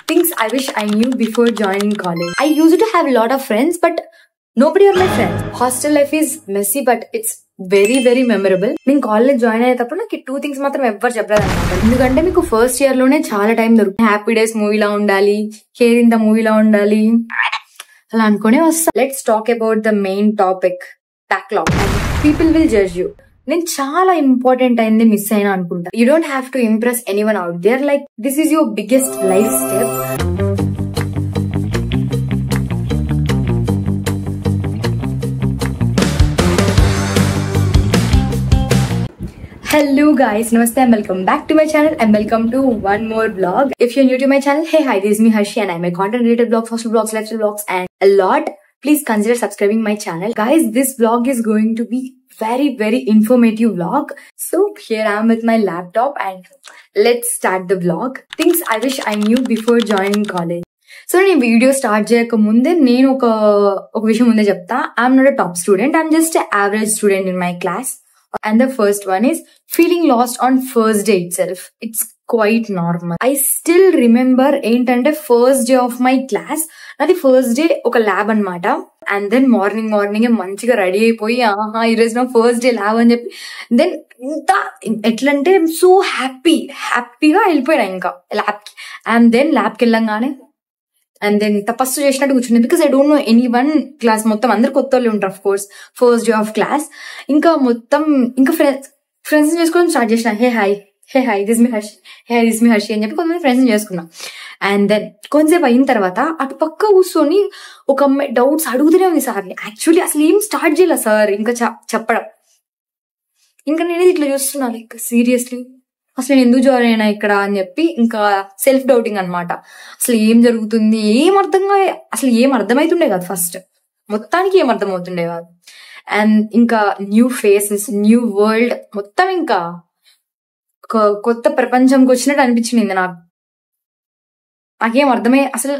Things I wish I knew before joining college. I used to have a lot of friends, but nobody are my friends. Hostel life is messy, but it's very memorable. నేను college join అయ్యేటప్పుడు నాకు 2 things మాత్రం ఎవ్వరు చెప్పలేదు అనమాట. ఎందుకంటే మీకు first year లోనే చాలా టైం దొరుకుతుంది. హ్యాపీ డేస్ మూవీలా ఉండాలి, కేర్ ఇన్ ద మూవీలా ఉండాలి అలా అనుకునే వస్తా. Let's talk about the main topic, backlog. People will judge you. నేను చాలా ఇంపార్టెంట్ అయింది మిస్ అయినా అనుకుంటా. You don't have to impress anyone out there. Like this is your biggest life step. Hello guys, namaste and welcome back to my channel and welcome to one more vlog. If you're new to my channel, hey hi, this is me Harshi and I'm a content related vlog, social vlogs, lifestyle vlogs and a lot. Please consider subscribing my channel. Guys, this vlog is going to be very informative vlog. So here I am with my laptop and let's start the vlog. Things I wish I knew before joining college. So నేను video start చేయక ముందే నేను ఒక విషయం ముందే చెప్తా. I'm not a top student, I'm just average student in my class. And the first one is feeling lost on first day itself. It's quite normal. I still remember ఏంటంటే first day of my class. నాది first day ఒక lab అనమాట. And then morning మంచిగా ready అయిపోయి ఈరోజు నా first day lab అని చెప్పి దెన్ ఇంత ఎట్లంటే సో హ్యాపీగా వెళ్ళిపోయినా ఇంకా ల్యాబ్కి. అండ్ దెన్ ల్యాబ్కి వెళ్ళంగానే అండ్ దెన్ తపస్సు చేసినట్టు కూర్చుంది. Because I don't know any one class మొత్తం అందరు కొత్త వాళ్ళు ఉంటారు of course first day of class. ఇంకా మొత్తం ఇంకా ఫ్రెండ్స్ చేసుకోవడం స్టార్ట్ చేసిన. హే హాయ్ దిస్ మీ హర్షి అని చెప్పి కొంతమంది ఫ్రెండ్స్ చేసుకున్నాం. అండ్ దెన్ కొంతసేపు అయిన తర్వాత అటు పక్క కూర్చొని ఒక అమ్మాయి డౌట్స్ అడుగుతూనే ఉంది సార్ని. యాక్చువల్లీ అసలు ఏం స్టార్ట్ చేయాల సార్ ఇంకా చెప్పడం. ఇంకా నేనేది ఇట్లా చూస్తున్నా లైక్ సీరియస్లీ అసలు నేను ఎందుకు జాయిన్ అయినా ఇక్కడ అని చెప్పి ఇంకా సెల్ఫ్ డౌటింగ్ అనమాట. అసలు ఏం జరుగుతుంది అసలు ఏం అర్థమైతుండే కాదు. ఫస్ట్ మొత్తానికి ఏం అర్థమవుతుండే కాదు. అండ్ ఇంకా న్యూ ఫేసెస్, న్యూ వరల్డ్, మొత్తం ఇంకా కొత్త ప్రపంచంకి వచ్చినట్టు అనిపించింది నాకేం అర్థమై అసలు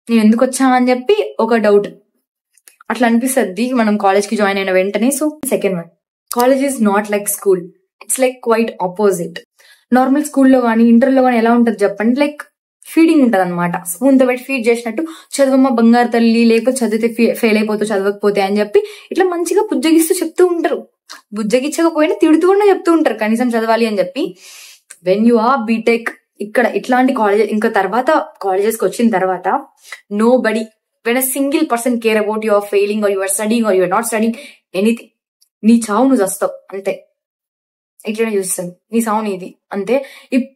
నేను ఎందుకు వచ్చా అని చెప్పి ఒక డౌట్ అట్లా అనిపిస్తుంది మనం కాలేజ్ కి జాయిన్ అయిన వెంటనే. So second one, college is not like school, it's like quite opposite. Normal స్కూల్లో కానీ ఇంటర్లో కానీ ఎలా ఉంటుంది చెప్పండి, లైక్ ఫీడింగ్ ఉంటది అనమాట. స్పూన్ తో పెట్టి ఫీడ్ చేసినట్టు చదువమ్మ బంగారు తల్లి, లేకపోతే చదివితే ఫెయిల్ అయిపోతావు చదవకపోతే అని చెప్పి ఇట్లా మంచిగా బుజ్జగిస్తూ చెప్తూ ఉంటారు. బుజ్జగిచ్చకపోయినా తిడుతూ కూడా చెప్తూ ఉంటారు కనీసం చదవాలి అని చెప్పి. వెన్ యు ఆర్ బీటెక్ ఇక్కడ ఇట్లాంటి కాలేజ్ ఇంకా తర్వాత కాలేజెస్ కి వచ్చిన తర్వాత nobody when a single person care about your failing or your studying or your not studying anything. నీ చావు నువ్వు చస్తావు అంతే, ఇట్లనే చూస్తాను నీ సౌండ్ ఇది అంతే.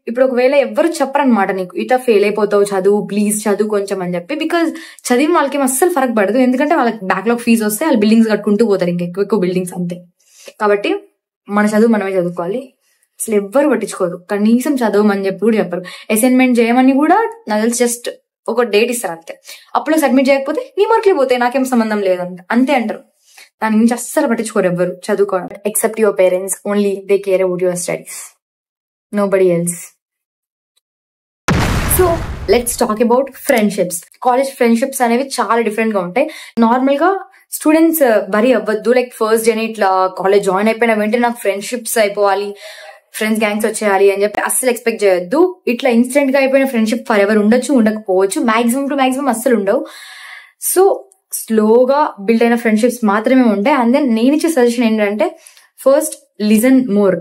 ఇప్పుడు ఒకవేళ ఎవ్వరు చెప్పరనమాట నీకు ఇట్లా ఫెయిల్ అయిపోతావు చదువు ప్లీజ్ చదువు కొంచెం అని చెప్పి. బికాజ్ చదివిన వాళ్ళకి అస్సలు ఫరక్ పడదు, ఎందుకంటే వాళ్ళకి బ్యాక్లాగ్ ఫీజు వస్తే వాళ్ళు బిల్డింగ్స్ కట్టుకుంటూ పోతారు ఇంకా ఎక్కువ బిల్డింగ్స్ అంతే. కాబట్టి మన చదువు మనమే చదువుకోవాలి, అసలు ఎవ్వరు పట్టించుకోరు. కనీసం చదవమని చెప్పి కూడా చెప్పరు. అసైన్మెంట్ చేయమని కూడా నాకు జస్ట్ ఒక డేట్ ఇస్తారు అంతే. అప్పుడు సబ్మిట్ చేయకపోతే నీ మార్కులు పోతాయి, నాకేం సంబంధం లేదంట అంతే అంటారు. దాని నుంచి అస్సలు పట్టించుకోరు ఎవ్వరు చదువుకోవడం. Except your parents, only they care about your studies, nobody else. So let's talk about friendships. College friendships అనేవి చాలా డిఫరెంట్ గా ఉంటాయి. నార్మల్ గా స్టూడెంట్స్ వరీ అవ్వద్దు, లైక్ ఫస్ట్ డే ఇట్లా కాలేజ్ జాయిన్ అయిపోయిన వెంటనే నాకు ఫ్రెండ్షిప్స్ అయిపోవాలి, ఫ్రెండ్స్ గ్యాంగ్స్ వచ్చేయాలి అని చెప్పి అస్సలు ఎక్స్పెక్ట్ చేయొద్దు. ఇట్లా ఇన్స్టెంట్ గా అయిపోయిన ఫ్రెండ్షిప్ ఫర్ ఎవర్ ఉండొచ్చు, ఉండకపోవచ్చు, మాక్సిమం టు మాక్సిమం అస్సలు ఉండవు. సో స్లోగా బిల్డ్ అయిన ఫ్రెండ్షిప్స్ మాత్రమే ఉంటాయి. అండ్ దెన్ నేను ఇచ్చే సజెషన్ ఏంటంటే ఫస్ట్ లిజన్ మోర్.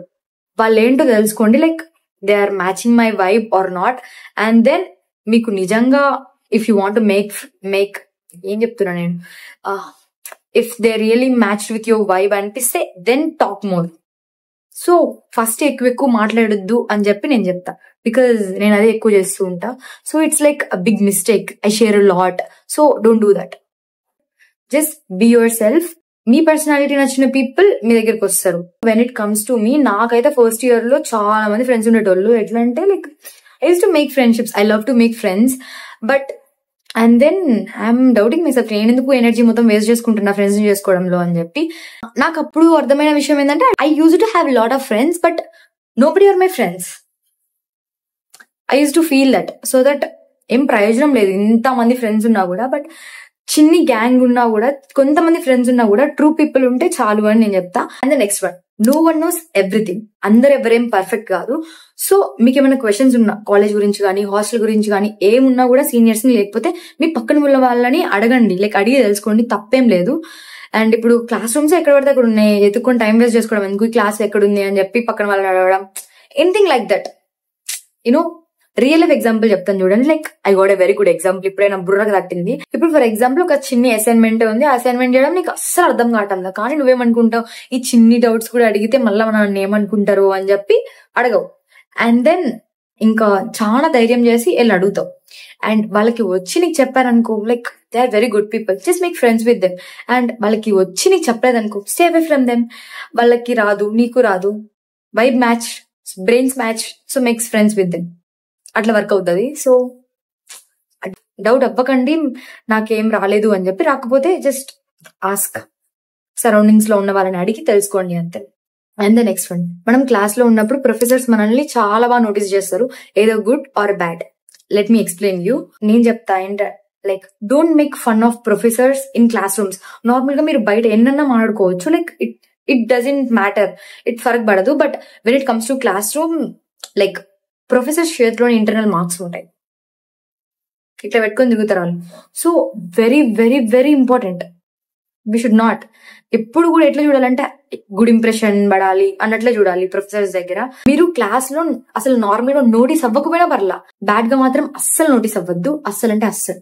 వాళ్ళు ఏంటో తెలుసుకోండి, like they are matching my vibe or not. And then మీకు నిజంగా ఇఫ్ యూ వాంట్ మేక్ ఏం చెప్తున్నా నేను, if they really match with your vibe అనిపిస్తే then talk more. So first ఎక్కువ మాట్లాడొద్దు అని చెప్పి నేను చెప్తా, బికాజ్ నేను అదే ఎక్కువ చేస్తూ ఉంటా. So it's like a big mistake. I share a lot, so don't do that. Just be yourself. మీ పర్సనాలిటీ నచ్చిన పీపుల్ మీ దగ్గరకు వస్తారు. When it comes to me, నాకైతే ఫస్ట్ ఇయర్ లో చాలా మంది ఫ్రెండ్స్ ఉండేటోళ్ళు. ఎట్లా అంటే like I use to make friendships, I love to make friends. But and then I'm doubting myself, నేను ఎందుకు ఎనర్జీ మొత్తం వేస్ట్ చేసుకుంటున్నా ఫ్రెండ్స్ చేసుకోవడంలో అని చెప్పి. నాకు అప్పుడు అర్థమైన విషయం ఏంటంటే I use to have lot of friends but nobody are my friends. I use to feel that. So that ఏం ప్రయోజనం లేదు ఇంతమంది ఫ్రెండ్స్ ఉన్నా కూడా. బట్ చిన్ని గ్యాంగ్ ఉన్నా కూడా, కొంతమంది ఫ్రెండ్స్ ఉన్నా కూడా ట్రూ పీపుల్ ఉంటే చాలు అని నేను చెప్తా. And the next one, no one knows everything. అందరు ఎవరేం పర్ఫెక్ట్ కాదు. సో మీకు ఏమైనా క్వశ్చన్స్ ఉన్నా కాలేజ్ గురించి కానీ హాస్టల్ గురించి కానీ ఏమున్నా కూడా సీనియర్స్ ని లేకపోతే మీ పక్కన ఉన్న వాళ్ళని అడగండి, అడిగి తెలుసుకోండి, తప్పేం లేదు. అండ్ ఇప్పుడు క్లాస్ రూమ్స్ ఎక్కడ పడితే అక్కడ ఉన్నాయి, ఎత్తుకొని టైం వేస్ట్ చేసుకోవడం ఎందుకు, ఈ క్లాస్ ఎక్కడుంది అని చెప్పి పక్కన వాళ్ళని అడగడం, anything like that. Real life example చెప్తాను చూడండి. I got a very good example. ఇప్పుడే నా బుర్రకు తట్టింది. ఇప్పుడు ఫర్ ఎగ్జాంపుల్ ఒక చిన్న అసైన్మెంట్ ఉంది. ఆ అసైన్మెంట్ చేయడం నీకు అస్సలు అర్థం కావట్లేదు, కానీ నువ్వేమనుకుంటావు, ఈ చిన్ని డౌట్స్ కూడా అడిగితే మళ్ళీ నన్ను ఏమనుకుంటారు అని చెప్పి అడగవు. అండ్ దెన్ ఇంకా చాలా ధైర్యం చేసి వెళ్ళి అడుగుతావు. అండ్ వాళ్ళకి వచ్చి నీకు చెప్పారనుకో, they are very good people, just make friends with them. And వాళ్ళకి వచ్చి నీకు చెప్పలేదనుకో, స్టే అవే ఫ్రమ్ దెమ్. వాళ్ళకి రాదు, నీకు రాదు, vibe match, brains match, so makes friends with them. అట్లా వర్క్ అవుతుంది. సో డౌట్ అవ్వకండి నాకేం రాలేదు అని చెప్పి. రాకపోతే జస్ట్ ఆస్క్, సరౌండింగ్స్ లో ఉన్న వాళ్ళని అడిగి తెలుసుకోండి అంతే. అండ్ ద నెక్స్ట్ వన్, మనం క్లాస్ లో ఉన్నప్పుడు ప్రొఫెసర్స్ మనల్ని చాలా బాగా నోటీస్ చేస్తారు, ఏదో good or bad. Let me explain you. నేను చెప్తా ఏంటంటే don't make fun of professors in class rooms. Normal గా మీరు బయట ఎన్నన్నా మాట్లాడుకోవచ్చు, ఇట్ డజంట్ మ్యాటర్, ఇట్ ఫరక్ పడదు. But when it comes to classroom, professors చేతిలోని ఇంటర్నల్ మార్క్స్ ఉంటాయి, ఇట్లా పెట్టుకొని దిగుతారు వాళ్ళు. So very very very important. We should not ఎప్పుడు కూడా ఎట్లా చూడాలంటే గుడ్ ఇంప్రెషన్ పడాలి అన్నట్లే చూడాలి ప్రొఫెసర్స్ దగ్గర. మీరు క్లాస్ లో అసలు నార్మల్ గా నోటీస్ అవ్వకపోయినా పర్లా, బ్యాడ్ గా మాత్రం అస్సలు నోటీస్ అవ్వద్దు. అస్సలు అంటే అస్సలు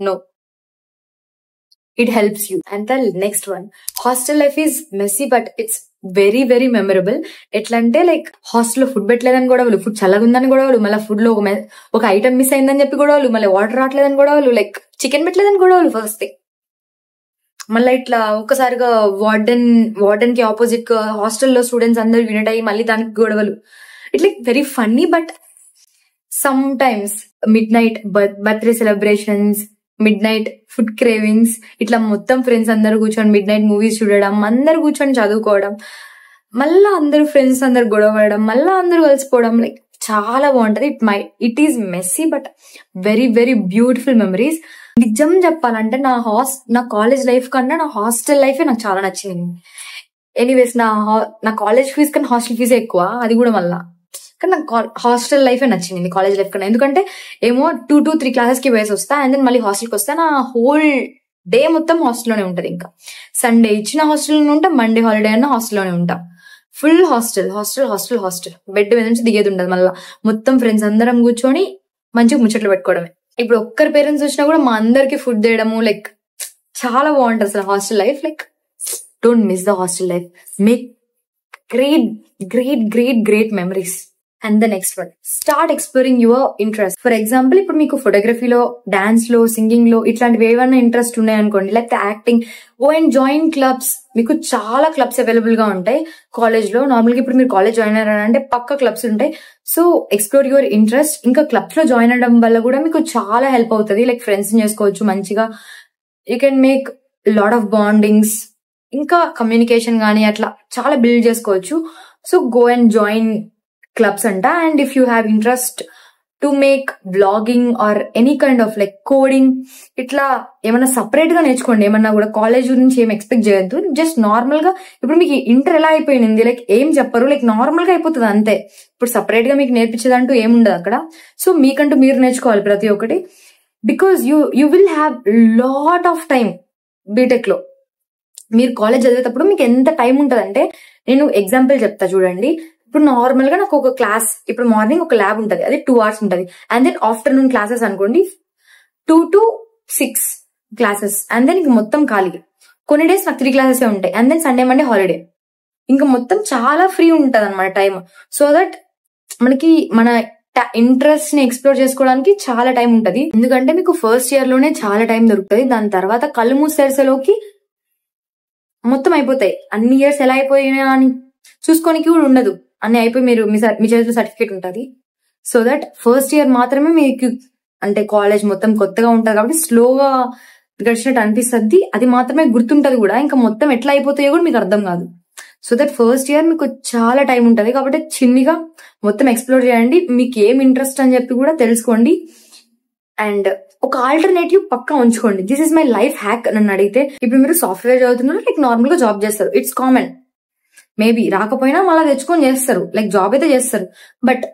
no, it helps you. And the next one, hostel life is messy but it's very very memorable. ఎట్లా అంటే హాస్టల్లో ఫుడ్ పెట్టలేదని గొడవలు, ఫుడ్ చల్లగా ఉందని గొడవలు, మళ్ళీ ఫుడ్ లో ఒక ఐటమ్ మిస్ అయిందని చెప్పి గొడవలు, మళ్ళీ వాటర్ రావట్లేదని గొడవలు, చికెన్ పెట్టలేదని గొడవలు ఫస్ట్. మళ్ళీ ఇట్లా ఒక్కసారిగా వార్డెన్ కి ఆపోజిట్ హాస్టల్లో స్టూడెంట్స్ అందరు యూనిట్ అయ్యి మళ్ళీ దానికి గొడవలు. It very funny. But some times mid night birthday celebrations, mid night food cravings, ఇట్లా మొత్తం ఫ్రెండ్స్ అందరు కూర్చొని మిడ్ నైట్ మూవీస్ చూడడం, అందరు కూర్చొని చదువుకోవడం, మళ్ళా అందరు ఫ్రెండ్స్ అందరు గొడవడం, మళ్ళా అందరు కలిసిపోవడం, చాలా బాగుంటది. It is messy but very very beautiful memories. నిజం చెప్పాలంటే నా కాలేజ్ లైఫ్ కన్నా నా హాస్టల్ లైఫే నాకు చాలా నచ్చింది. ఎనీవేస్ నా కాలేజ్ ఫీజ్ కన్నా హాస్టల్ ఫీజే ఎక్కువ, అది కూడా మళ్ళా. కానీ నాకు హాస్టల్ లైఫే నచ్చింది కాలేజ్ లైఫ్ కన్నా. ఎందుకంటే ఏమో 2 to 3 క్లాసెస్ కి వేసి వస్తా, అండ్ దెన్ మళ్ళీ హాస్టల్కి వస్తా. నా హోల్ డే మొత్తం హాస్టల్లోనే ఉంటది. ఇంకా సండే ఇచ్చిన హాస్టల్లోనే ఉంటా, మండే హాలిడే అన్న హాస్టల్లోనే ఉంటా. Full hostel hostel hostel hostel. Bed మీద నుంచి దిగేది ఉండదు. మళ్ళీ మొత్తం ఫ్రెండ్స్ అందరం కూర్చొని మంచిగా ముచ్చట్లు పెట్టుకోవడమే. ఇప్పుడు ఒక్కరి పేరెంట్స్ వచ్చినా కూడా మా అందరికి ఫుడ్ చేయడము, చాలా బాగుంటది అసలు hostel life. Don't miss the hostel life. Make great great great great memories. And the next one, start exploring your interest. For example ఇప్పుడు మీకు ఫోటోగ్రఫీలో, డాన్స్ లో, సింగింగ్ లో ఇట్లాంటివి ఏమైనా ఇంట్రెస్ట్ ఉన్నాయనుకోండి, లేకపోతే యాక్టింగ్, అండ్ జాయిన్ క్లబ్స్. మీకు చాలా క్లబ్స్ అవైలబుల్ గా ఉంటాయి కాలేజ్ లో. నార్మల్ గా ఇప్పుడు మీరు కాలేజ్ జాయిన్ అయ్యారంటే పక్క క్లబ్స్ ఉంటాయి. So explore your interest. ఇంకా క్లబ్స్ లో జాయిన్ అవ్వడం వల్ల కూడా మీకు చాలా హెల్ప్ అవుతుంది. ఫ్రెండ్స్ చేసుకోవచ్చు మంచిగా. You can make lot of bondings, ఇంకా కమ్యూనికేషన్ గానీ అట్లా చాలా బిల్డ్ చేసుకోవచ్చు. So go and join clubs అంట. And if you have interest to make blogging or any kind of coding, ఇట్లా ఏమన్నా సపరేట్ గా నేర్చుకోండి. ఏమన్నా కూడా కాలేజ్ గురించి ఏం ఎక్స్పెక్ట్ చేయొద్దు. జస్ట్ నార్మల్ గా ఇప్పుడు మీకు ఇంటర్ ఎలా అయిపోయింది, ఏం చెప్పరు, నార్మల్ గా అయిపోతుంది అంతే. ఇప్పుడు సపరేట్ గా మీకు నేర్పించేదంటూ ఏముండదు అక్కడ. సో మీకంటూ మీరు నేర్చుకోవాలి ప్రతి ఒక్కటి. Because you will have lot of time BTech లో. మీరు కాలేజ్ చదివేటప్పుడు మీకు ఎంత టైం ఉంటదంటే, నేను ఎగ్జాంపుల్ చెప్తా చూడండి. ఇప్పుడు నార్మల్ గా నాకు ఒక క్లాస్, ఇప్పుడు మార్నింగ్ ఒక ల్యాబ్ ఉంటది, అది 2 hours ఉంటది. అండ్ దెన్ ఆఫ్టర్నూన్ క్లాసెస్ అనుకోండి 2 to 6 క్లాసెస్. అండ్ దెన్ ఇంక మొత్తం ఖాళీ. కొన్ని డేస్ నాకు 3 classes ఉంటాయి. And then Sunday Monday holiday. ఇంకా మొత్తం చాలా ఫ్రీ ఉంటది అనమాట టైం. సో దట్ మనకి మన ఇంట్రెస్ట్ ని ఎక్స్ప్లోర్ చేసుకోవడానికి చాలా టైం ఉంటది. ఎందుకంటే మీకు ఫస్ట్ ఇయర్ లోనే చాలా టైం దొరుకుతుంది. దాని తర్వాత కళ్ళు మూసేసలోకి మొత్తం అయిపోతాయి. అన్ని ఇయర్స్ ఎలా అయిపోయినా అని చూసుకోనికి కూడా ఉండదు. అన్ని అయిపోయి మీరు మీ చేతిలో సర్టిఫికేట్ ఉంటుంది. సో దట్ ఫస్ట్ ఇయర్ మాత్రమే మీకు అంటే కాలేజ్ మొత్తం కొత్తగా ఉంటుంది కాబట్టి స్లోగా గడిచినట్టు అనిపిస్తుంది. అది మాత్రమే గుర్తుంటది కూడా. ఇంకా మొత్తం ఎట్లా అయిపోతాయో కూడా మీకు అర్థం కాదు. సో దట్ ఫస్ట్ ఇయర్ మీకు చాలా టైం ఉంటది కాబట్టి చిన్నగా మొత్తం ఎక్స్ప్లోర్ చేయండి. మీకు ఏం ఇంట్రెస్ట్ అని చెప్పి కూడా తెలుసుకోండి. అండ్ ఒక ఆల్టర్నేటివ్ పక్కా ఉంచుకోండి. This is my life hack నన్ను అడిగితే. ఇప్పుడు మీరు సాఫ్ట్వేర్ చదువుతున్నారు, నార్మల్ గా జాబ్ చేస్తారు, ఇట్స్ కామన్. మేబీ రాకపోయినా మళ్ళీ తెచ్చుకొని చేస్తారు, లైక్ జాబ్ అయితే చేస్తారు. బట్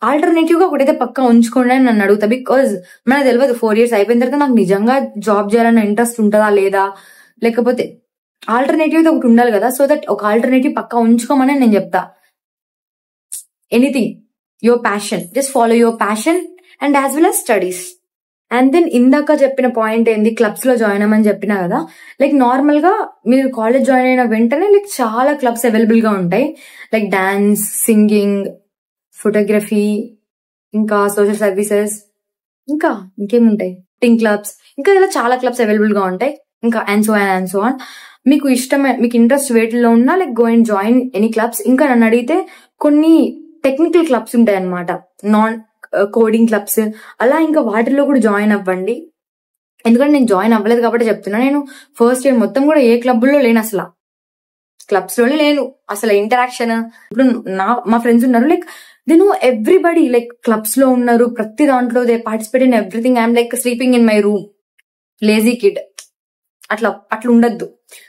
ఆల్టర్నేటివ్ గా ఒకటైతే పక్కా ఉంచుకోండి అని నన్ను అడుగుతా. బికాజ్ మనకు తెలియదు 4 years అయిపోయిన తర్వాత నాకు నిజంగా జాబ్ చేయాలన్న ఇంట్రెస్ట్ ఉంటుందా లేదా, లేకపోతే ఆల్టర్నేటివ్ ఒకటి ఉండాలి కదా. సో దట్ ఒక ఆల్టర్నేటివ్ పక్కా ఉంచుకోమని నేను చెప్తా. Anything your passion, just follow your passion and as well as studies. And then ఇందాక చెప్పిన పాయింట్ ఏంది, క్లబ్స్ లో జాయిన్ అవ్వమని చెప్పినా కదా. లైక్ నార్మల్ గా మీరు కాలేజ్ జాయిన్ అయిన వెంటనే లైక్ చాలా క్లబ్స్ అవైలబుల్ గా ఉంటాయి. లైక్ డాన్స్, సింగింగ్, ఫోటోగ్రఫీ, ఇంకా సోషల్ సర్వీసెస్, ఇంకా ఇంకేముంటాయి, టింగ్ క్లబ్స్, ఇంకా ఇలా చాలా క్లబ్స్ అవైలబుల్ గా ఉంటాయి. ఇంకా అండ్ సో ఆన్. మీకు ఇష్టమైన, మీకు ఇంట్రెస్ట్ వేటిలో ఉన్నా like go and join any clubs. ఇంకా నన్ను అడిగితే కొన్ని టెక్నికల్ క్లబ్స్ ఉంటాయి అన్నమాట, నాన్ కోడింగ్ క్లబ్స్, అలా ఇంకా వాటిల్లో కూడా జాయిన్ అవ్వండి. ఎందుకంటే నేను జాయిన్ అవ్వలేదు కాబట్టి చెప్తున్నా. నేను ఫస్ట్ ఇయర్ మొత్తం కూడా ఏ క్లబ్ లో లేను, అసలు క్లబ్స్ లోనే లేను. అసలు ఇంటరాక్షన్, ఇప్పుడు మా ఫ్రెండ్స్ ఉన్నారు, like they know everybody, like clubs లో ఉన్నారు, ప్రతి దాంట్లో they participate in everything. I'm like sleeping in my room, lazy kid. అట్లా ఉండద్దు.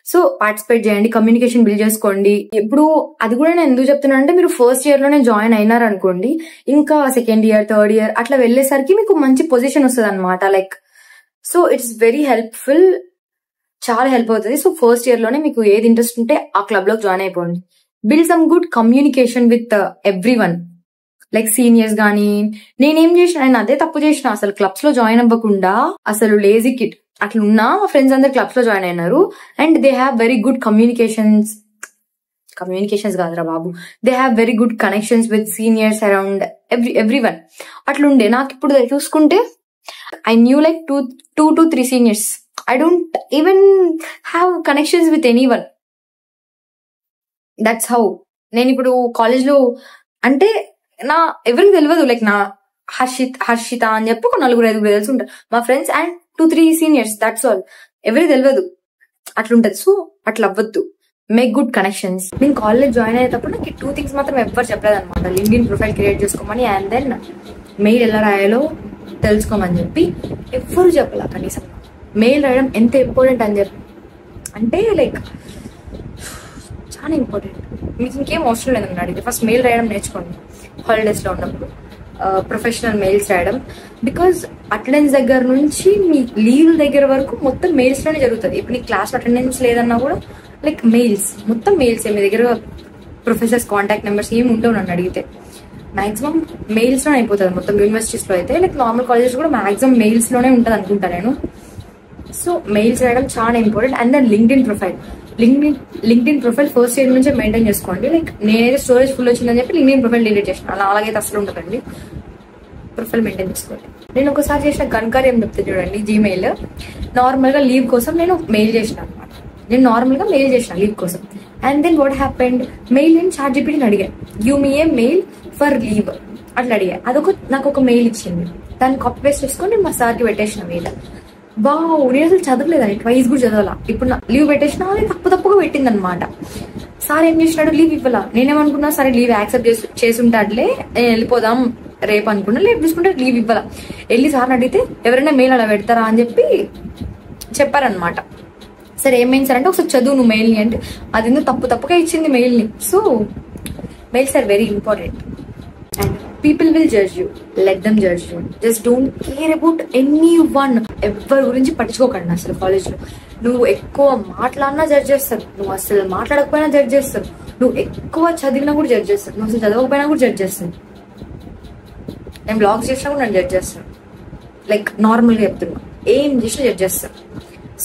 సో పార్టిసిపేట్ చేయండి, కమ్యూనికేషన్ బిల్డ్ చేసుకోండి. ఇప్పుడు అది కూడా నేను ఎందుకు చెప్తున్నా అంటే, మీరు ఫస్ట్ ఇయర్ లోనే జాయిన్ అయినారు అనుకోండి, ఇంకా సెకండ్ ఇయర్, థర్డ్ ఇయర్ అట్లా వెళ్లేసరికి మీకు మంచి పొజిషన్ వస్తుంది అనమాట. Like so it's very helpful, చాలా హెల్ప్ అవుతుంది. సో ఫస్ట్ ఇయర్ లోనే మీకు ఏది ఇంట్రెస్ట్ ఉంటే ఆ క్లబ్ లో జాయిన్ అయిపోండి. Build some good communication with every one, like seniors గానీ. నేనేం చేసిన, నేను అదే తప్పు చేసిన, అసలు క్లబ్స్ లో జాయిన్ అవ్వకుండా అసలు లేజీ కిడ్ అట్లా ఉన్నా. మా ఫ్రెండ్స్ అందరు క్లబ్స్ లో జాయిన్ అయినారు and they have very good communications కాదురా బాబు, they have very good connections with seniors around everyone. అట్లుండే నాకు ఇప్పుడు చూసుకుంటే I knew like 2 to 3 seniors. I don't even have connections with anyone. That's how. నేను ఇప్పుడు college లో అంటే ఎవరికి తెలియదు, లైక్ నా హర్షిత అని చెప్పి ఒక 4-5 తెలుసు ఉంటారు మా friends, and 2-3 seniors, that's all. ఎవరికి తెలియదు, అట్లుంటది. సో అట్లా అవ్వద్దు, మేక్ గుడ్ కనెక్షన్స్. నేను కాలేజ్ జాయిన్ అయ్యేటప్పుడు నాకు 2 things మాత్రం ఎవ్వరు చెప్పలేదు అనమాట. లింక్డ్ఇన్ ప్రొఫైల్ క్రియేట్ చేసుకోమని, అండ్ దెన్ మెయిల్ ఎలా రాయాలో తెలుసుకోమని చెప్పి ఎవ్వరు చెప్పాల. కనీసం మెయిల్ రాయడం ఎంత ఇంపార్టెంట్ అని చెప్పి, అంటే లైక్ చాలా ఇంపార్టెంట్. మీకు ఇంకేం అవసరం లేదని అడిగితే ఫస్ట్ మెయిల్ రాయడం నేర్చుకోండి. హాలిడేస్ లో ఉన్నప్పుడు ప్రొఫెషనల్ మెయిల్స్ రాయడం, బికాజ్ అటెండెన్స్ దగ్గర నుంచి మీ లీవ్ దగ్గర వరకు మొత్తం మెయిల్స్ లోనే జరుగుతుంది. ఇప్పుడు నీ క్లాస్ అటెండెన్స్ లేదన్నా కూడా లైక్ మెయిల్స్, మొత్తం మెయిల్స్. మీ దగ్గర ప్రొఫెసర్స్ కాంటాక్ట్ నెంబర్స్ ఏమి ఉండవు నన్ను అడిగితే. మాక్సిమం మెయిల్స్ లోనే అయిపోతుంది మొత్తం యూనివర్సిటీస్ లో అయితే. లైక్ నార్మల్ కాలేజెస్ కూడా మాక్సిమం మెయిల్స్ లోనే ఉంటుంది అనుకుంటా నేను. సో మెయిల్స్ రాయడం చాలా important. And then LinkedIn profile first year నుంచే మెయింటైన్ చేసుకోండి. లైక్ నేనైతే స్టోరేజ్ ఫుల్ వచ్చిందని చెప్పి లింక్డ్ఇన్ ప్రొఫైల్ డిలీట్ చేసిన, అలాగైతే అసలు ఉంటుందండి. ప్రొఫైల్ మెయింటైన్ చేసుకోండి. నేను ఒకసారి చేసిన ఘనకార్యం చెప్తే చూడండి, జీమెయిల్ నార్మల్ గా లీవ్ కోసం నేను మెయిల్ చేసిన అనమాట. నేను నార్మల్ గా మెయిల్ చేసిన లీవ్ కోసం. And then what happened, mail నేను ChatGPTని అడిగాను, give me a mail for leave అట్లా అడిగా. నాకు ఒక మెయిల్ ఇచ్చింది, దాన్ని కాపీ పేస్ట్ చేసుకొని నేను మా సార్కి పెట్టేసిన మెయిల్. నేను అసలు చదవలేదండి, ట్వైస్ కూడా చదవాలా. ఇప్పుడు నా లీవ్ పెట్టేసిన తప్పుగా పెట్టింది అనమాట. సార్ ఏం చేసినాడు, లీవ్ ఇవ్వాలా. నేనేమనుకున్నా, సరే లీవ్ యాక్సెప్ట్ చేసి ఉంటాడులే, నేను వెళ్ళిపోదాం రేపు అనుకున్నా. లీవ్ తీసుకుంటే లీవ్ ఇవ్వాలా. వెళ్ళి సార్ని అడిగితే ఎవరైనా మెయిల్ అలా పెడతారా అని చెప్పి చెప్పారనమాట. సరే ఏమైంది సార్ అంటే, ఒకసారి చదువు నువ్వు మెయిల్ని అంటే, అది ఎందుకు తప్పుగా ఇచ్చింది మెయిల్ని. So mails are very important. And people will judge you, let them judge you. Just don't care about anyone. ఎవరి గురించి పట్టించుకోకండి అసలు. కాలేజ్ లో నువ్వు ఎక్కువ మాట్లాడినా జడ్జ్ చేస్తారు, నువ్వు అసలు మాట్లాడకపోయినా జడ్జ్ చేస్తారు, నువ్వు ఎక్కువ చదివినా కూడా జడ్జ్ చేస్తారు, నువ్వు అసలు చదవకపోయినా కూడా జడ్జ్ చేస్తారు. నేను బ్లాగ్స్ చేసినా కూడా నన్ను జడ్జ్ చేస్తాను. లైక్ నార్మల్ గా చెప్తున్నా, ఏం చేసినా జడ్జ్ చేస్తారు.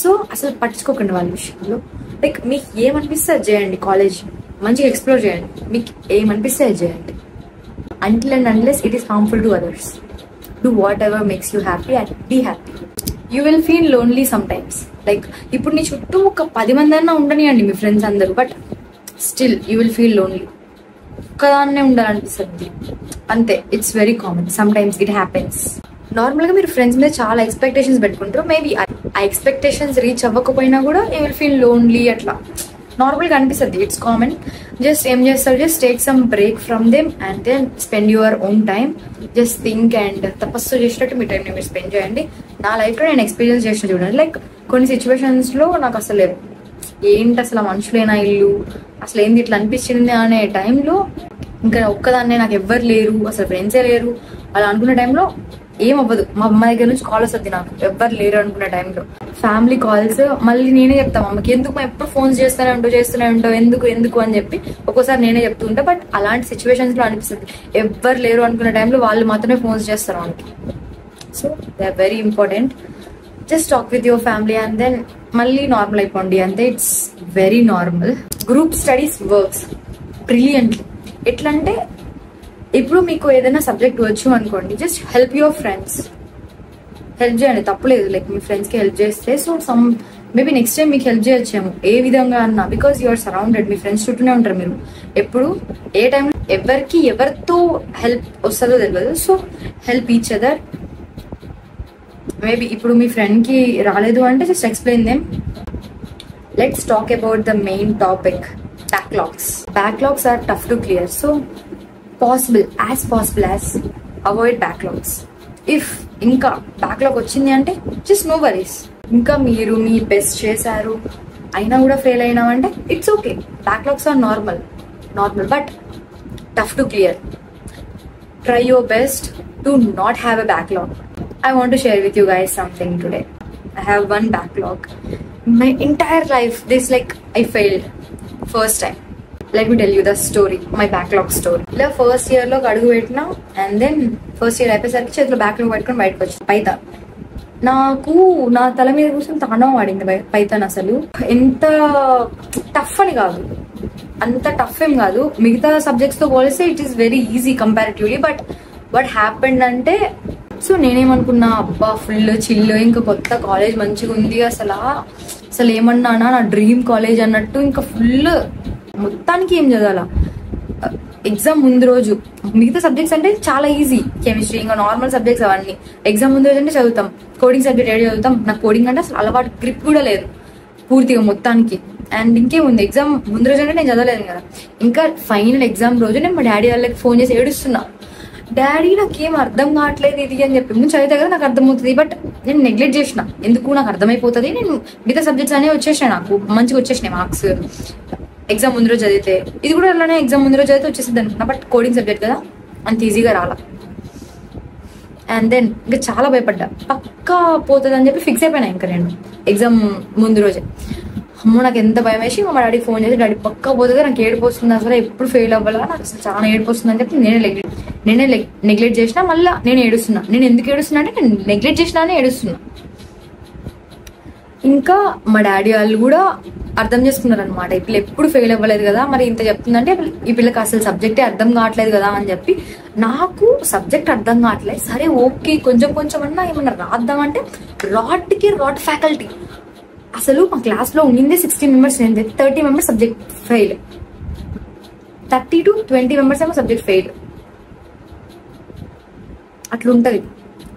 సో అసలు పట్టించుకోకండి వాళ్ళ విషయంలో. లైక్ మీకు ఏమనిపిస్తే అది చేయండి, కాలేజ్ మంచిగా ఎక్స్ప్లోర్ చేయండి, మీకు ఏమనిపిస్తే అది చేయండి. Until and unless it is harmful to others, do whatever makes you happy and be happy. You will feel lonely sometimes. Like ఇప్పుడు నీ చుట్టూ ఒక 10 మంది అన్నా ఉండనియండి మీ ఫ్రెండ్స్ అందరూ, but still you will feel lonely. ఒక్కదాన్నే ఉండాలనిపిస్తుంది అంతే. It's very common, some times it happens. Normal గా మీరు ఫ్రెండ్స్ మీద చాలా ఎక్స్పెక్టేషన్స్ పెట్టుకుంటారు. మేబీ ఆ ఎక్స్పెక్టేషన్స్ రీచ్ అవ్వకపోయినా కూడా యూ విల్ ఫీల్ లోన్లీ. అట్లా నార్మల్ గా అనిపిస్తుంది, ఇట్స్ కామన్. జస్ట్ ఏం చేస్తారు, just take some break from them and then spend your own time. Just think and తపస్సు చేసినట్టు మీ టైంని మీరు స్పెండ్ చేయండి. నా లైఫ్ లో నేను ఎక్స్పీరియన్స్ చేసిన చూడండి. లైక్ కొన్ని సిచ్యువేషన్స్ లో నాకు అసలు ఏంటి అసలు మనుషులేనా ఇల్లు, అసలు ఏంది ఇట్లా అనిపించింది అనే టైంలో, ఇంకా ఒక్కదాన్నే, నాకు ఎవ్వరు లేరు, అసలు ఫ్రెండ్సే లేరు అలా అనుకున్న టైంలో ఏమవ్వదు. మా అమ్మ దగ్గర నుంచి కాల్ వస్తుంది, నాకు ఎవ్వరు లేరు అనుకున్న టైంలో ఫ్యామిలీ కాల్స్. మళ్ళీ నేనే చెప్తాను అమ్మకి, ఎందుకు మా ఎప్పుడు ఫోన్స్ చేస్తూనే ఉంటావు ఎందుకు అని చెప్పి ఒక్కోసారి నేనే చెప్తుంటా. బట్ అలాంటి సిచ్యువేషన్స్ లో అనిపిస్తుంది ఎవ్వరు లేరు అనుకున్న టైంలో వాళ్ళు మాత్రమే ఫోన్స్ చేస్తారు మనకి. So they are very important. Just talk with your family and then మళ్ళీ నార్మల్ అయిపోండి అంతే. It's very normal. Group studies works brilliantly. ఎట్లా అంటే ఇప్పుడు మీకు ఏదైనా సబ్జెక్ట్ వచ్చు అనుకోండి, just help your friends. Help చేయండి, తప్పులేదు. లైక్ మీ ఫ్రెండ్స్ కి హెల్ప్ చేస్తే సో మేబీ నెక్స్ట్ టైం మీకు హెల్ప్ చేయొచ్చేమో ఏ విధంగా అన్నా. బికాస్ యూఆర్ సరౌండెడ్, మీ ఫ్రెండ్స్ చుట్టూనే ఉంటారు మీరు. ఎప్పుడు ఏ టైంలో ఎవరితో హెల్ప్ వస్తుందో తెలియదు. So help each other. Maybe ఇప్పుడు మీ ఫ్రెండ్ కి రాలేదు అంటే just explain them. Let's talk about the main topic, backlogs. Backlogs are tough to clear, so as possible as avoid backlogs. If ఇంకా బ్యాక్లాగ్ వచ్చింది అంటే జస్ట్ నో వరీస్. ఇంకా మీరు మీ best చేశారు అయినా కూడా ఫెయిల్ అయినామంటే it's okay. Backlogs are normal but tough to clear. Try your best to not have a backlog. I want to share with you guys something today. I have one backlog. My entire life, I failed first time. Let me tell you the story, my backlog story. ఇలా first year లో అడుగు పెట్టినా and then first year అయిపోయేసరికి చేతిలో backlog పెట్టుకుని బయటకు వచ్చి Python. నాకు నా తల మీద కూర్చొని తాండవం ఆడింది పైథాన్. అసలు ఎంత టఫ్ అని కాదు, అంత టఫ్ ఏం కాదు. మిగతా సబ్జెక్ట్స్ తో పోలిస్తే it is very easy comparatively. But what happened అంటే, సో నేనేమనుకున్నా, అబ్బా ఫుల్ చిల్, ఇంకా కొత్త కాలేజ్ మంచిగా ఉంది, అసలు ఏమన్నానా నా డ్రీమ్ కాలేజ్ అన్నట్టు. ఇంకా ఫుల్ మొత్తానికి ఏం చదవాలా. ఎగ్జామ్ ముందు రోజు మిగతా సబ్జెక్ట్స్ అంటే చాలా ఈజీ, కెమిస్ట్రీ ఇంకా నార్మల్ సబ్జెక్ట్స్ అవన్నీ. ఎగ్జామ్ ముందు రోజు అంటే చదువుతాం. కోడింగ్ సబ్జెక్ట్ ఏడు చదువుతాం. నాకు కోడింగ్ అంటే అసలు అలవాటు, గ్రిప్ కూడా లేదు పూర్తిగా మొత్తానికి. అండ్ ఇంకేముంది, ఎగ్జామ్ ముందు రోజు అంటే నేను చదవలేదు కదా. ఇంకా ఫైనల్ ఎగ్జామ్ రోజు నేను మా డాడీ వాళ్ళకి ఫోన్ చేసి ఏడుస్తున్నా, డాడీ నాకేం అర్థం కావట్లేదు ఇది అని చెప్పి. ముందు చదివితే కదా నాకు అర్థమవుతుంది, బట్ నేను నెగ్లెక్ట్ చేసిన. ఎందుకు నాకు అర్థమైపోతుంది, నేను మిగతా సబ్జెక్ట్స్ అనేవి వచ్చేసినాయి, నాకు మంచిగా వచ్చేసినాయి మార్క్స్ ఎగ్జామ్ ముందు రోజు చదివితే. ఇది కూడా అలానే ఎగ్జామ్ ముందు రోజు చదివితే వచ్చేసింది అనుకున్నా. బట్ కోడింగ్ సబ్జెక్ట్ కదా అంత ఈజీగా రాలా. అండ్ దెన్ ఇంకా చాలా భయపడ్డా, పక్కా పోతుంది అని చెప్పి ఫిక్స్ అయిపోయినా ఇంకా నేను ఎగ్జామ్ ముందు రోజే. అమ్మో నాకు ఎంత భయం వేసి మా డాడీ ఫోన్ చేసి, డాడీ పక్కా పోతుంది, నాకు ఏడుపు వస్తుంది, అసలు ఎప్పుడు ఫెయిల్ అవ్వాలా, నాకు అసలు చాలా ఏడుపు వస్తుంది అని చెప్పి నేనే నెగ్లెక్ట్ చేసిన. మళ్ళీ నేను ఏడుస్తున్నా. నేను ఎందుకు ఏడుస్తున్నా అంటే నేను నెగ్లెక్ట్ చేసినా అని ఏడుస్తున్నా. ఇంకా మా డాడీ వాళ్ళు కూడా అర్థం చేసుకున్నారు అనమాట, ఈ పిల్ల ఎప్పుడు ఫెయిల్ అవ్వలేదు కదా, మరి ఇంత చెప్తుందంటే ఈ పిల్లకి అసలు సబ్జెక్టే అర్థం కావట్లేదు కదా అని చెప్పి. నాకు సబ్జెక్ట్ అర్థం కావట్లేదు, సరే ఓకే కొంచెం అన్నా ఏమన్నా రాద్దామంటే రాట్ ఫ్యాకల్టీ. అసలు మా క్లాస్ లో ఉండిందే 60 members, 30 members subject fail, 30 to 20 members ఏమో సబ్జెక్ట్ ఫెయిల్. అట్లుంటది.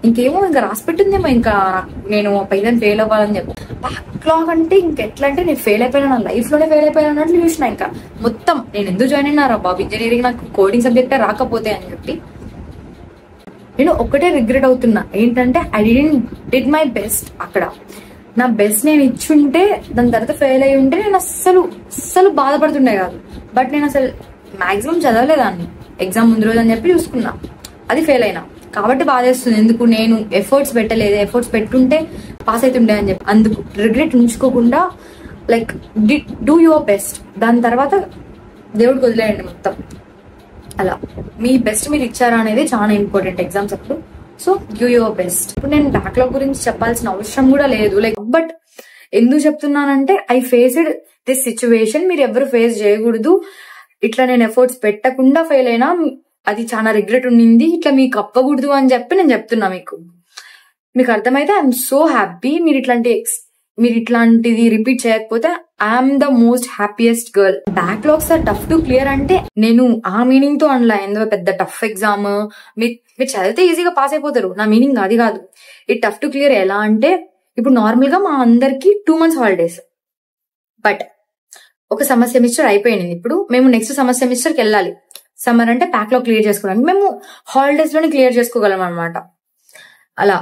ఇంకేమో ఇంకా రాసి పెట్టిందేమో, ఇంకా నేను పైన ఫెయిల్ అవ్వాలని చెప్పి. బ్యాక్లాగ్ అంటే ఇంకెట్లా అంటే నేను ఫెయిల్ అయిపోయినా, నా లైఫ్ లోనే ఫెయిల్ అయిపోయినా అన్నట్లు చూసిన. ఇంకా మొత్తం నేను ఎందుకు జాయిన్ అయినారా బాబు ఇంజనీరింగ్, నాకు కోడింగ్ సబ్జెక్టే రాకపోతే అని చెప్పి. నేను ఒకటే రిగ్రెట్ అవుతున్నా, ఏంటంటే ఐ డిడ్ మై బెస్ట్. అక్కడ నా బెస్ట్ నేను ఇచ్చుంటే, దాని తర్వాత ఫెయిల్ అయి ఉంటే నేను అస్సలు బాధపడుతుండే కాదు. బట్ నేను అసలు మాక్సిమం చదవలేదాన్ని ఎగ్జామ్ ముందు రోజు అని చెప్పి చూసుకున్నా, అది ఫెయిల్ అయినా కాబట్టి బాధేస్తుంది. ఎందుకు నేను ఎఫర్ట్స్ పెట్టలేదు, ఎఫర్ట్స్ పెట్టుంటే పాస్ అవుతుండే అని చెప్పి. అందుకు రిగ్రెట్ ఉంచుకోకుండా డూ యువర్ బెస్ట్. దాని తర్వాత దేవుడికి వదిలేయండి మొత్తం. అలా మీ బెస్ట్ మీరు ఇచ్చారా అనేది చాలా ఇంపార్టెంట్ ఎగ్జామ్స్ అప్పుడు. So give your best. ఇప్పుడు నేను బ్యాక్లాగ్ గురించి చెప్పాల్సిన అవసరం కూడా లేదు, బట్ ఎందుకు చెప్తున్నానంటే ఐ ఫేస్డ్ దిస్ సిచ్యువేషన్. మీరు ఎవరు ఫేస్ చేయకూడదు. ఇట్లా నేను ఎఫర్ట్స్ పెట్టకుండా ఫెయిల్ అయినా అది చాలా రిగ్రెట్ ఉండింది, ఇట్లా మీకు అప్పకూడదు అని చెప్పి నేను చెప్తున్నా. మీకు అర్థమైతే ఐఎమ్ సో హ్యాపీ. మీరు ఇట్లాంటిది రిపీట్ చేయకపోతే I'm the most happiest girl. Backlogs are tough to clear అంటే నేను ఆ మీనింగ్ తో అనలా, ఎందుకు పెద్ద టఫ్ ఎగ్జామ్ మీరు చదివితే ఈజీగా పాస్ అయిపోతారు, నా మీనింగ్ అది కాదు. ఈ టఫ్ టు క్లియర్ ఎలా అంటే, ఇప్పుడు నార్మల్ గా మా అందరికి 2 months హాలిడేస్, బట్ ఒక సమ్మర్ సెమిస్టర్ అయిపోయింది. ఇప్పుడు మేము నెక్స్ట్ సమ్మర్ సెమిస్టర్ కి వెళ్ళాలి. సమ్మర్ అంటే బ్యాక్లాగ్ క్లియర్ చేసుకోవడానికి మేము హాలిడేస్ లోనే క్లియర్ చేసుకోగలం అనమాట. అలా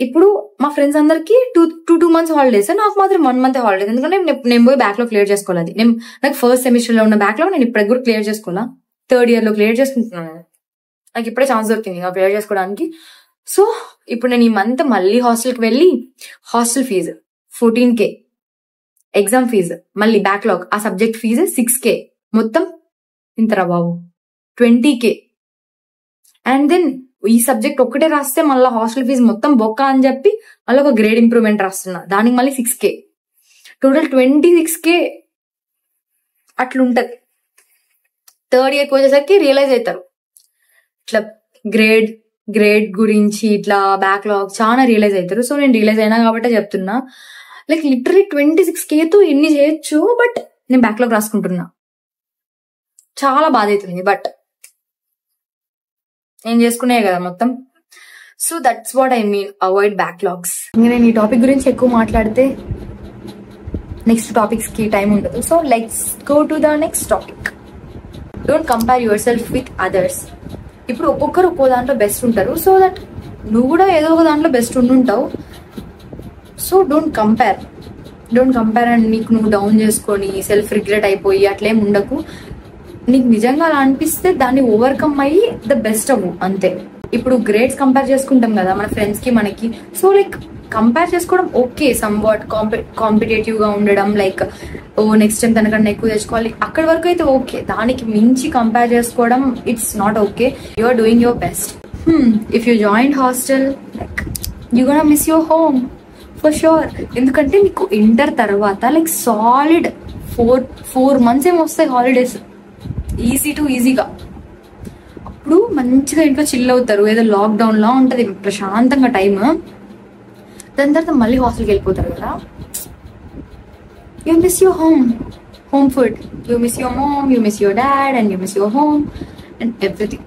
ఇప్పుడు మా ఫ్రెండ్స్ అందరికి టూ మంత్స్ హాలిడేస్, నాకు మాత్రం 1 month హాలిడేస్. ఎందుకంటే నేను పోయి బ్యాక్లాగ్ క్లియర్ చేసుకోవాలి. నాకు ఫస్ట్ సెమిస్టర్ లో ఉన్న బ్యాక్లాగ్ నేను ఇప్పటికి కూడా క్లియర్ చేసుకోవాలా. 3rd year లో క్లియర్ చేసుకుంటున్నాను. నాకు ఇప్పుడే ఛాన్స్ దొరికింది క్లియర్ చేసుకోవడానికి. సో ఇప్పుడు నేను ఈ మంత్ మళ్ళీ హాస్టల్కి వెళ్ళి hostel fees 14K, exam fees మళ్ళీ బ్యాక్లాగ్ ఆ సబ్జెక్ట్ ఫీజు 6K, మొత్తం ఇంతరా బాబు 20K. అండ్ దెన్ ఈ సబ్జెక్ట్ ఒక్కటే రాస్తే మళ్ళీ హాస్టల్ ఫీజు మొత్తం బొక్క అని చెప్పి మళ్ళీ ఒక గ్రేడ్ ఇంప్రూవ్మెంట్ రాస్తున్నా, దానికి మళ్ళీ 6K, టోటల్ 26K అట్లుంటది. 3rd yearకి వచ్చేసరికి రియలైజ్ అవుతారు ఇట్లా గ్రేడ్ గురించి, ఇట్లా బ్యాక్లాగ్ చాలా రియలైజ్ అవుతారు. సో నేను రియలైజ్ అయినా కాబట్టి చెప్తున్నా, లైక్ లిటరలీ 26Kతో ఎన్ని చేయొచ్చు, బట్ నేను బ్యాక్లాగ్ రాసుకుంటున్నా. చాలా బాధ అవుతుంది, బట్ నేను చేసుకునే కదా మొత్తం. So that's what I mean, avoid backlogs. ఇంకా నేను ఈ టాపిక్ గురించి ఎక్కువ మాట్లాడితే నెక్స్ట్ టాపిక్స్ కి టైం ఉండదు. So let's go to the next topic. Don't compare your self with others. ఇప్పుడు ఒక్కొక్కరు ఒక్కో దాంట్లో బెస్ట్ ఉంటారు. సో దట్ నువ్వు కూడా ఏదో ఒక దాంట్లో బెస్ట్ ఉండుంటావు. సో డోంట్ కంపేర్ అండ్ నీకు నువ్వు డౌన్ చేసుకొని సెల్ఫ్ రిగ్రెట్ అయిపోయి అట్లేం ఉండకు. నీకు నిజంగా అలా అనిపిస్తే దాన్ని ఓవర్కమ్ అయ్యి ద బెస్ట్ అవ్వు, అంతే. ఇప్పుడు గ్రేడ్స్ కంపేర్ చేసుకుంటాం కదా మన ఫ్రెండ్స్ కి మనకి. సో లైక్ కంపేర్ చేసుకోవడం ఓకే, సమ్ వాట్ కాంపిటేటివ్ గా ఉండడం, లైక్ ఓ నెక్స్ట్ టైం తనకన్నా ఎక్కువ తెచ్చుకోవాలి, అక్కడి వరకు అయితే ఓకే. దానికి మించి కంపేర్ చేసుకోవడం it's not okay. You are doing your best. If you join hostel, like you gonna miss your home for sure. ఎందుకంటే మీకు ఇంటర్ తర్వాత లైక్ సాలిడ్ 4 months ఏమో వస్తాయి హాలిడేస్, ఈజీగా. అప్పుడు మంచిగా ఇంట్లో చిల్ అవుతారు, ఏదో లాక్డౌన్ లా ఉంటది ప్రశాంతంగా టైమ్. దాని తర్వాత మళ్ళీ హాస్టల్కి వెళ్ళిపోతారు కదా. You miss your home food, you miss your mom, you miss your dad, and you miss your home and everything.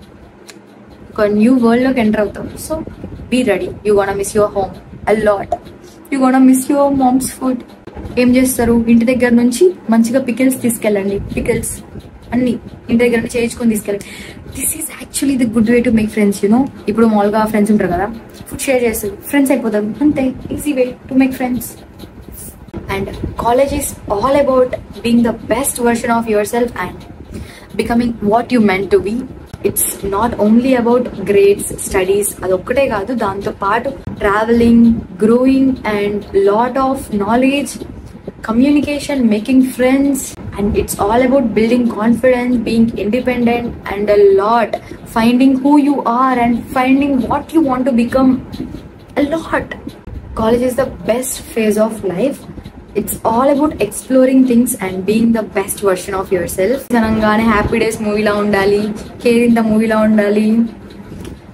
ఒక న్యూ వరల్డ్ లోకి ఎంటర్ అవుతాం. So be ready, you gonna miss your home a lot, you gonna miss your mom's food. ఏం చేస్తారు, ఇంటి దగ్గర నుంచి మంచిగా pickles తీసుకెళ్ళండి, పికిల్స్ అన్ని ఇంటి దగ్గర నుంచి చేయించుకొని తీసుకెళ్ళండి. This is actually the good way to make friends. You know, ఇప్పుడు మామూలుగా ఫ్రెండ్స్ ఉంటారు కదా, ఫుడ్ షేర్ చేస్తారు, ఫ్రెండ్స్ అయిపోతారు, అంతే. Easy way to make friends. And college is all about being the best version of yourself and becoming what you meant to be. It's not only about grades, studies, అదొక్కటే కాదు. దాంతో పాటు travelling, growing and lot of knowledge, communication, making friends, and it's all about building confidence, being independent, and a lot finding who you are and finding what you want to become. A lot. College is the best phase of life. It's all about exploring things and being the best version of yourself. Sanangane Happy Days movie la undali, Kerinta movie la undali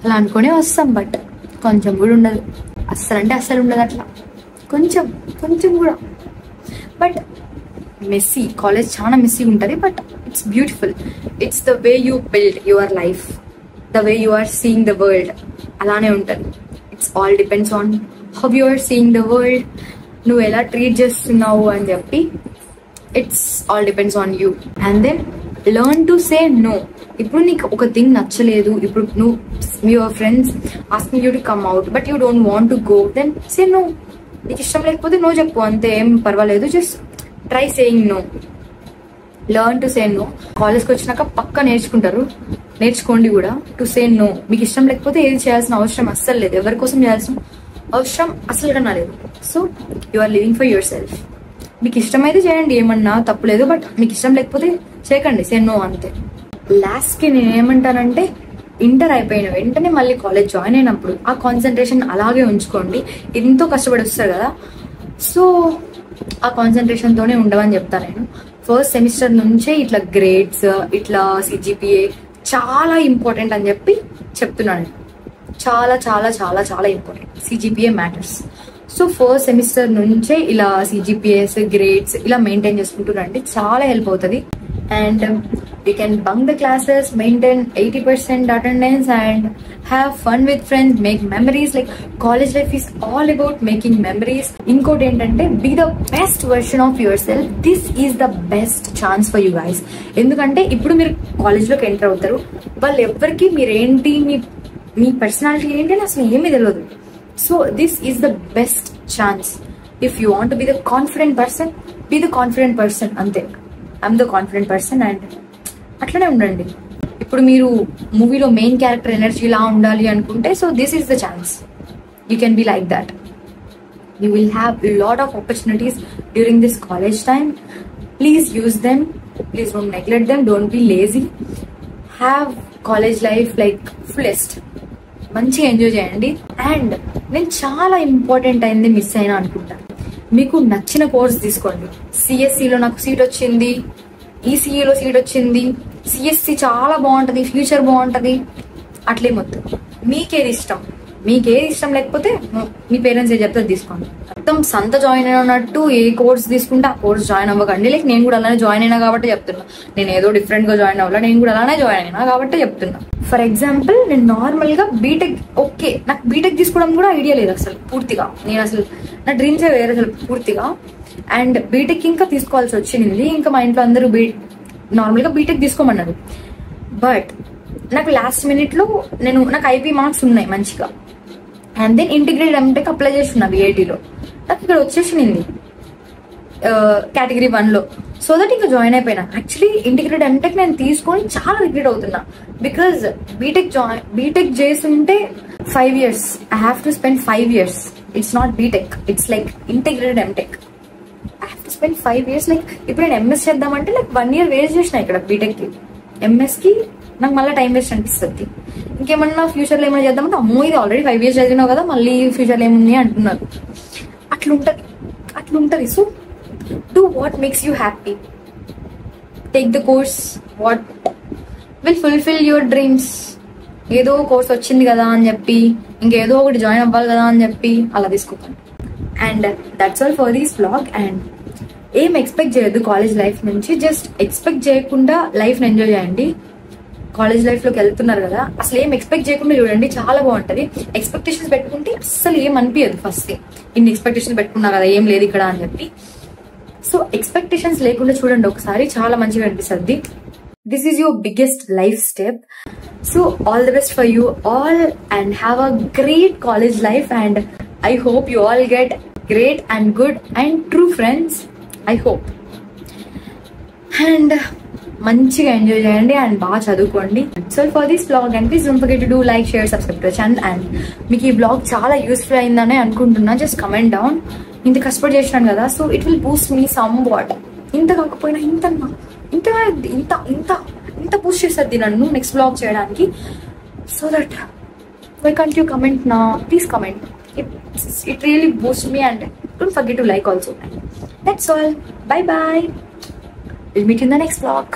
ala ankone vassam, but koncham kuda undadu. Assalante assalu undadu atla, koncham kuda. But messy, college చాలా messy ఉంటుంది, but it's beautiful. It's the way you build your life, the way you are seeing the world అలానే ఉంటుంది. It's all depends on how you are seeing the world, నువ్వు ఎలా treat చేస్తున్నావు అని చెప్పి. It's all depends on you. And then learn to say no. ఇప్పుడు నీకు ఒక థింగ్ నచ్చలేదు, ఇప్పుడు నువ్వు your friends asking you to come out but you don't want to go, then say no. నీకు ఇష్టం లేకపోతే నో చెప్పు, అంతే, ఏం పర్వాలేదు. Just try saying no, learn to say no. కాలేజ్కి వచ్చినాక పక్కా నేర్చుకోండి కూడా టు సే నో. మీకు ఇష్టం లేకపోతే ఏది చేయాల్సిన అవసరం అస్సలు లేదు, ఎవరి కోసం చేయాల్సిన అవసరం అసలు కన్నా లేదు. So you are living for yourself. మీకు ఇష్టమైతే చేయండి, ఏమన్నా తప్పులేదు, బట్ మీకు ఇష్టం లేకపోతే చేయకండి, సే నో, అంతే. లాస్ట్ కి నేను ఏమంటానంటే, ఇంటర్ అయిపోయిన వెంటనే మళ్ళీ కాలేజ్ జాయిన్ అయినప్పుడు ఆ కాన్సన్ట్రేషన్ అలాగే ఉంచుకోండి. ఎంతో కష్టపడి వస్తారు కదా, సో ఆ కాన్సన్ట్రేషన్ తోనే ఉండవని చెప్తాను నేను. ఫస్ట్ సెమిస్టర్ నుంచే ఇట్లా గ్రేడ్స్, ఇట్లా సిజిపిఏ చాలా ఇంపార్టెంట్ అని చెప్పి చెప్తున్నాను. చాలా చాలా చాలా చాలా important, CGPA matters. So first semester నుంచే ఇలా సిజిపిఏస్, గ్రేడ్స్ ఇలా మెయింటైన్ చేసుకుంటున్నారంటే చాలా హెల్ప్ అవుతుంది. And we can bunk the classes, maintain 80% attendance and have fun with friends, make memories. Like college life is all about making memories. Inkoti entante, be the best version of yourself. This is the best chance for you guys. Endukante ippudu meer college loki enter avutaru, vallu evvariki meer enti, me personality ఏంటి అని అసలు ఏమీ తెలియదు. So this is the best chance. If you want to be the confident person, be the confident person. Ante I'm the confident person and అట్లనే ఉండండి. ఇప్పుడు మీరు మూవీలో మెయిన్ క్యారెక్టర్ ఎనర్జీ లా ఉండాలి అనుకుంటే, so this is the chance. You can be like that. You will have lot of opportunities during this college time. Please use them. Please don't neglect them. Don't be lazy. Have college life like fullest. మంచిగా enjoy చేయండి. And నేను చాలా important అయింది miss అయినా అనుకుంటా. మీకు నచ్చిన course తీసుకోండి. సిఎస్సిలో నాకు సీట్ వచ్చింది, ఈసీఈలో సీట్ వచ్చింది, సిఎస్సి చాలా బాగుంటది, ఫ్యూచర్ బాగుంటది, అట్లేమొద్దు. మీకేది ఇష్టం, మీకేది ఇష్టం లేకపోతే మీ పేరెంట్స్ ఏ చెప్తే తీసుకోండి. మొత్తం సంత జాయిన్ అయినట్టు ఏ కోర్స్ తీసుకుంటే ఆ కోర్స్ జాయిన్ అవ్వకండి. లైక్ నేను కూడా అలానే జాయిన్ అయినా కాబట్టి చెప్తున్నా. నేను ఏదో డిఫరెంట్ గా జాయిన్ అవ్వాలా, నేను కూడా అలానే జాయిన్ అయినా కాబట్టి చెప్తున్నా. ఫర్ ఎగ్జాంపుల్, నేను నార్మల్ గా బీటెక్, ఓకే నాకు బీటెక్ తీసుకోవడం కూడా ఐడియా లేదు అసలు పూర్తిగా. నేను అసలు నా డ్రీమ్సే వేరే అసలు పూర్తిగా. అండ్ బీటెక్ ఇంకా తీసుకోవాల్సి వచ్చింది. ఇంకా మా ఇంట్లో అందరూ నార్మల్ గా బీటెక్ తీసుకోమన్నారు. బట్ నాకు లాస్ట్ మినిట్ లో నాకు ఐపీ మార్క్స్ ఉన్నాయి మంచిగా. And then integrated M Tech apply చేస్తున్నా బిఐటీలో. నాకు ఇక్కడ వచ్చేసింది కేటగిరీ 1 లో. సో దట్ ఇంకా జాయిన్ అయిపోయినా. యాక్చువల్లీ ఇంటిగ్రేటెడ్ ఎంటెక్ నేను తీసుకొని చాలా రిగ్రెట్ అవుతున్నా. బికాస్ బీటెక్ చేస్తుంటే 5 years. I have to spend 5 years. It's not B Tech, it's like integrated M Tech. I have to spend 5 years. Like ఇప్పుడు నేను ఎంఎస్ చేద్దామంటే లైక్ 1 year వేస్ట్ చేసిన ఇక్కడ బీటెక్ కి. ఎంఎస్ కి నాకు మళ్ళీ టైం వేస్ట్ అనిపిస్తుంది. ఇంకేమన్నా ఫ్యూచర్ లో ఏమైనా చేద్దామంటే, అమ్మో ఇది ఆల్రెడీ 5 years చదివినావు కదా, మళ్ళీ ఫ్యూచర్ లో ఏముంది అంటున్నారు. అట్లుంటది. So do what makes you happy. Take the course what will fulfil your dreams. ఏదో కోర్స్ వచ్చింది కదా అని చెప్పి, ఇంకేదో ఒకటి జాయిన్ అవ్వాలి కదా అని చెప్పి అలా తీసుకోకండి. And that's all for this vlog. And ఏం ఎక్స్పెక్ట్ చేయొద్దు కాలేజ్ లైఫ్ నుంచి. జస్ట్ ఎక్స్పెక్ట్ చేయకుండా లైఫ్ ని ఎంజాయ్ చేయండి. కాలేజ్ లైఫ్ లోకి వెళ్తున్నారు కదా, అసలు ఏం ఎక్స్పెక్ట్ చేయకుండా చూడండి, చాలా బాగుంటది. ఎక్స్పెక్టేషన్స్ పెట్టుకుంటే అసలు ఏం అనిపించదు. ఫస్ట్ ఇన్ని ఎక్స్పెక్టేషన్స్ పెట్టుకున్నా కదా, ఏం లేదు ఇక్కడ అని చెప్పి. సో ఎక్స్పెక్టేషన్స్ లేకుండా చూడండి ఒకసారి, చాలా మంచిగా అనిపిస్తుంది. This is your biggest life step. So all the best for you all and have a great college life. And I hope you all get great and good and true friends. I hope. And మంచిగా enjoy చేయండి and బాగా చదువుకోండి. So for this blog and please don't forget to do like, share, subscribe to channel. And మీకు ఈ blog చాలా useful అయిందనే అనుకుంటున్నా. Just comment down. ఇంత కష్టపడి చేసినాను కదా, so it will boost me somewhat. ఇంత కాకపోయినా ఇంత బూస్ట్ చేస్తుంది నన్ను నెక్స్ట్ బ్లాగ్ చేయడానికి. So that why can't you comment నా? Please comment. It really boosts me and don't forget to like also. That's all. Bye bye. We'll meet you in the next vlog.